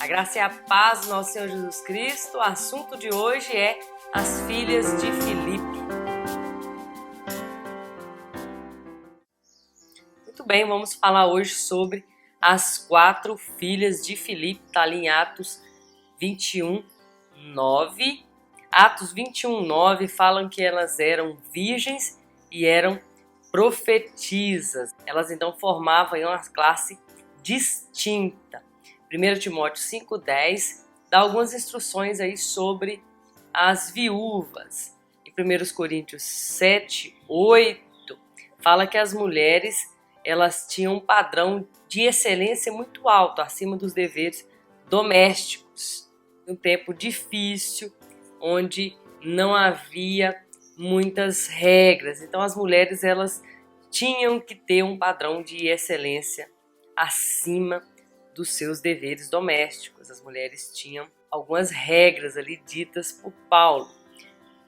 A graça e a paz do nosso Senhor Jesus Cristo. O assunto de hoje é as filhas de Filipe. Muito bem, vamos falar hoje sobre as 4 filhas de Filipe. Está ali em Atos 21:9. Atos 21:9 falam que elas eram virgens e eram profetisas. Elas então formavam uma classe distinta. 1 Timóteo 5:10 dá algumas instruções aí sobre as viúvas. Em 1 Coríntios 7:8 fala que as mulheres elas tinham um padrão de excelência muito alto, acima dos deveres domésticos. Um tempo difícil, onde não havia muitas regras. Então as mulheres elas tinham que ter um padrão de excelência acima dos seus deveres domésticos. As mulheres tinham algumas regras ali ditas por Paulo.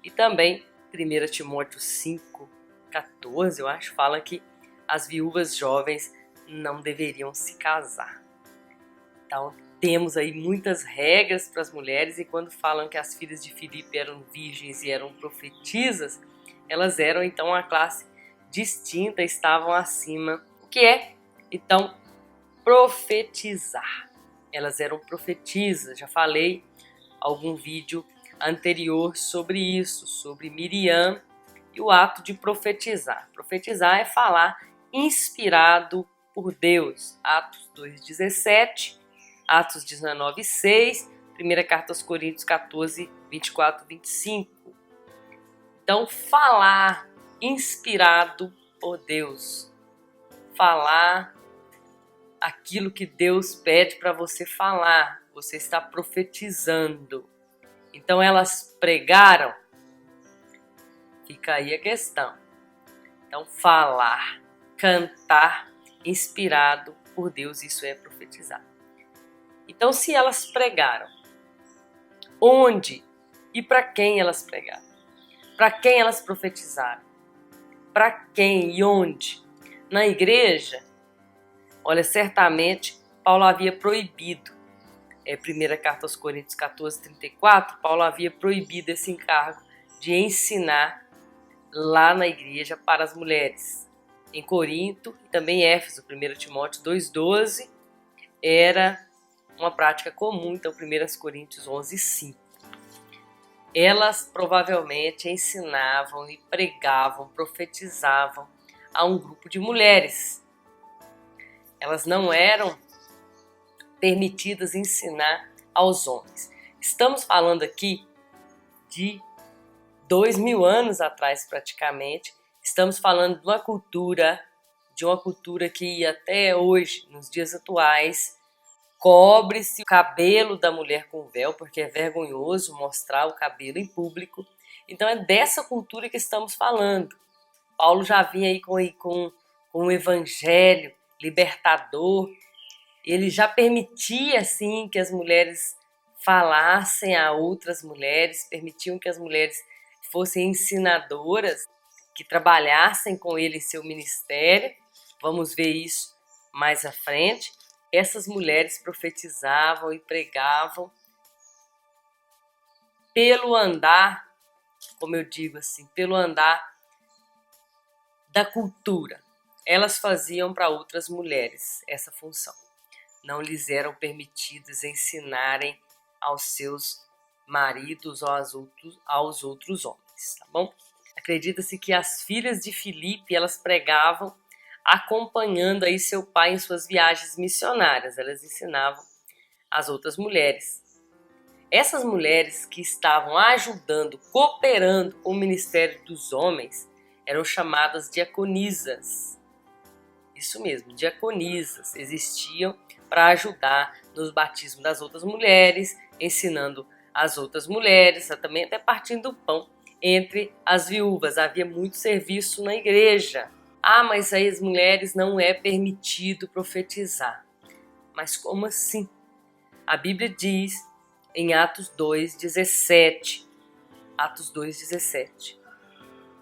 E também 1 Timóteo 5:14, eu acho, fala que as viúvas jovens não deveriam se casar. Então temos aí muitas regras para as mulheres, e quando falam que as filhas de Filipe eram virgens e eram profetisas, elas eram então uma classe distinta, estavam acima. O que é, então, profetizar? Elas eram profetisas, já falei algum vídeo anterior sobre isso, sobre Miriam e o ato de profetizar. Profetizar é falar inspirado por Deus. Atos 2:17, Atos 19:6, 1 Carta aos Coríntios 14:24-25. Então, falar inspirado por Deus. Falar aquilo que Deus pede para você falar. Você está profetizando. Então, elas pregaram? Fica aí a questão. Então, falar, cantar inspirado por Deus, isso é profetizar. Então, se elas pregaram, onde e para quem elas pregaram? Para quem elas profetizaram? Para quem e onde? Na igreja? Olha, certamente Paulo havia proibido. 1 Carta aos Coríntios 14:34, Paulo havia proibido esse encargo de ensinar lá na igreja para as mulheres. Em Corinto e também em Éfeso, 1 Timóteo 2:12, era uma prática comum. Então 1 Coríntios 11:5. Elas provavelmente ensinavam e pregavam, profetizavam a um grupo de mulheres. Elas não eram permitidas ensinar aos homens. Estamos falando aqui de 2000 anos atrás, praticamente. Estamos falando de uma cultura que até hoje, nos dias atuais, cobre-se o cabelo da mulher com véu, porque é vergonhoso mostrar o cabelo em público. Então é dessa cultura que estamos falando. Paulo já vinha aí com um evangelho libertador. Ele já permitia, assim, que as mulheres falassem a outras mulheres, permitiam que as mulheres fossem ensinadoras, que trabalhassem com ele em seu ministério. Vamos ver isso mais à frente. Essas mulheres profetizavam e pregavam pelo andar, como eu digo assim, pelo andar da cultura. Elas faziam para outras mulheres essa função. Não lhes eram permitidos ensinarem aos seus maridos ou aos outros homens, tá bom? Acredita-se que as filhas de Filipe, elas pregavam acompanhando aí seu pai em suas viagens missionárias. Elas ensinavam as outras mulheres. Essas mulheres que estavam ajudando, cooperando com o ministério dos homens, eram chamadas diaconisas. Isso mesmo, diaconisas. Existiam para ajudar nos batismos das outras mulheres, ensinando as outras mulheres, também até partindo do pão entre as viúvas. Havia muito serviço na igreja. Ah, mas aí as mulheres não é permitido profetizar. Mas como assim? A Bíblia diz em Atos 2:17, Atos 2:17,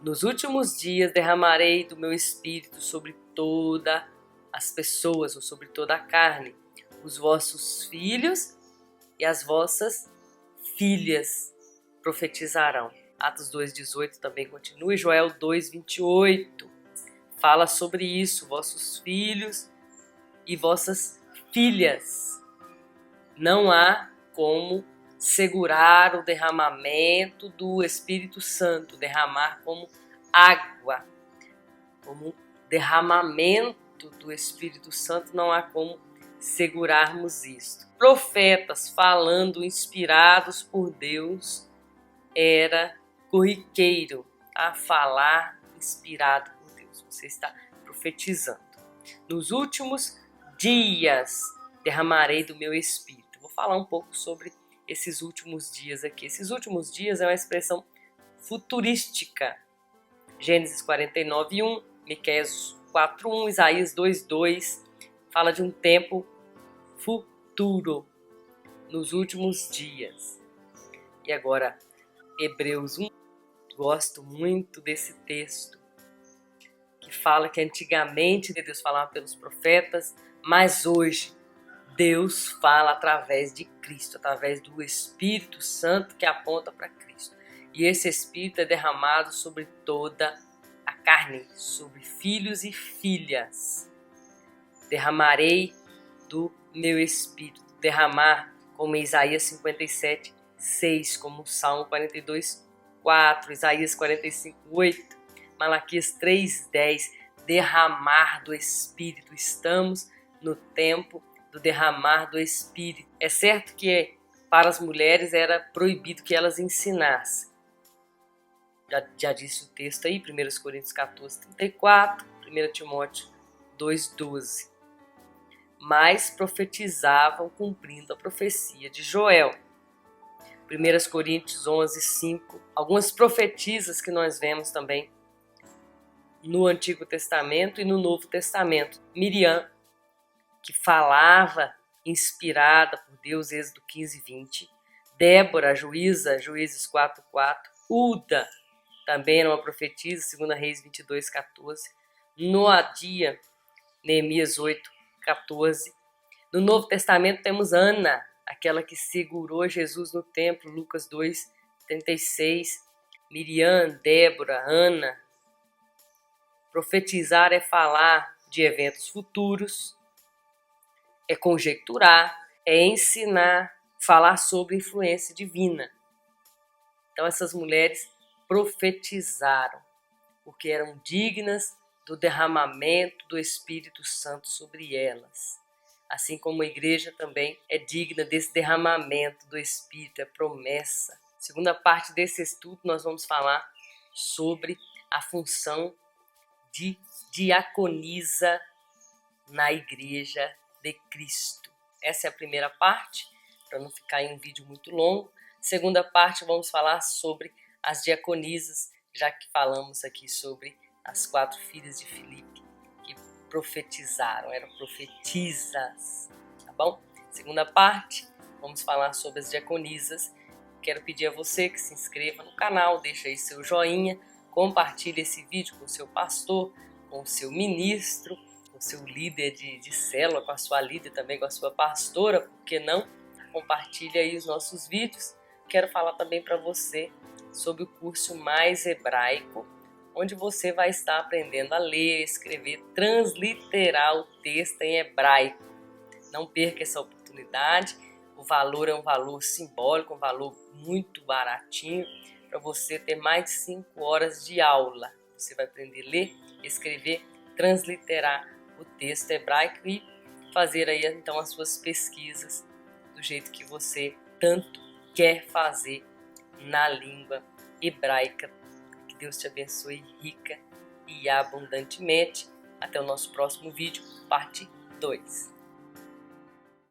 nos últimos dias derramarei do meu espírito sobre todas as pessoas, ou sobre toda a carne. Os vossos filhos e as vossas filhas profetizarão. Atos 2,18 também continua, e Joel 2,28 fala sobre isso, vossos filhos e vossas filhas. Não há como segurar o derramamento do Espírito Santo, derramar como água, como derramamento do Espírito Santo, não há como segurarmos isto. Profetas falando inspirados por Deus era corriqueiro a falar inspirado por Deus. Você está profetizando. Nos últimos dias derramarei do meu Espírito. Vou falar um pouco sobre esses últimos dias aqui. Esses últimos dias é uma expressão futurística. Gênesis 49:1, Miqueias 4:1, Isaías 2:2 fala de um tempo futuro, nos últimos dias. E agora, Hebreus 1, gosto muito desse texto, que fala que antigamente Deus falava pelos profetas, mas hoje Deus fala através de Cristo, através do Espírito Santo que aponta para Cristo. E esse Espírito é derramado sobre toda a carne, sobre filhos e filhas. Derramarei do meu Espírito. Derramar, como em Isaías 57:6, como Salmo 42:4, Isaías 45:8, Malaquias 3:10. Derramar do Espírito. Estamos no tempo do derramar do Espírito. É certo que para as mulheres era proibido que elas ensinassem. Já disse o texto aí, 1 Coríntios 14:34, 1 Timóteo 2:12. Mas profetizavam cumprindo a profecia de Joel. 1 Coríntios 11:5. Algumas profetisas que nós vemos também no Antigo Testamento e no Novo Testamento. Miriam, que falava inspirada por Deus, Êxodo 15:20. Débora, juíza, Juízes 4:4. Uda, também era uma profetisa, 2 Reis 22:14. Noadia, Neemias 8:14. No Novo Testamento temos Ana, aquela que segurou Jesus no templo, Lucas 2:36. Miriam, Débora, Ana. Profetizar é falar de eventos futuros, é conjecturar, é ensinar, falar sobre influência divina. Então essas mulheres profetizaram, porque eram dignas do derramamento do Espírito Santo sobre elas. Assim como a igreja também é digna desse derramamento do Espírito, é promessa. Segunda parte desse estudo nós vamos falar sobre a função de diaconisa na igreja de Cristo. Essa é a primeira parte, para não ficar em um vídeo muito longo. Segunda parte vamos falar sobre as diaconisas, já que falamos aqui sobre as 4 filhas de Filipe que profetizaram, eram profetisas, tá bom? Segunda parte, vamos falar sobre as diaconisas. Quero pedir a você que se inscreva no canal, deixa aí seu joinha, compartilhe esse vídeo com o seu pastor, com o seu ministro, com o seu líder de célula, com a sua líder também, com a sua pastora, por que não? Compartilhe aí os nossos vídeos. Quero falar também para você sobre o curso Mais Hebraico, onde você vai estar aprendendo a ler, escrever, transliterar o texto em hebraico. Não perca essa oportunidade. O valor é um valor simbólico, um valor muito baratinho, para você ter mais de 5 horas de aula. Você vai aprender a ler, escrever, transliterar o texto hebraico e fazer aí então as suas pesquisas do jeito que você tanto quer fazer na língua hebraica. Que Deus te abençoe rica e abundantemente. Até o nosso próximo vídeo, parte 2.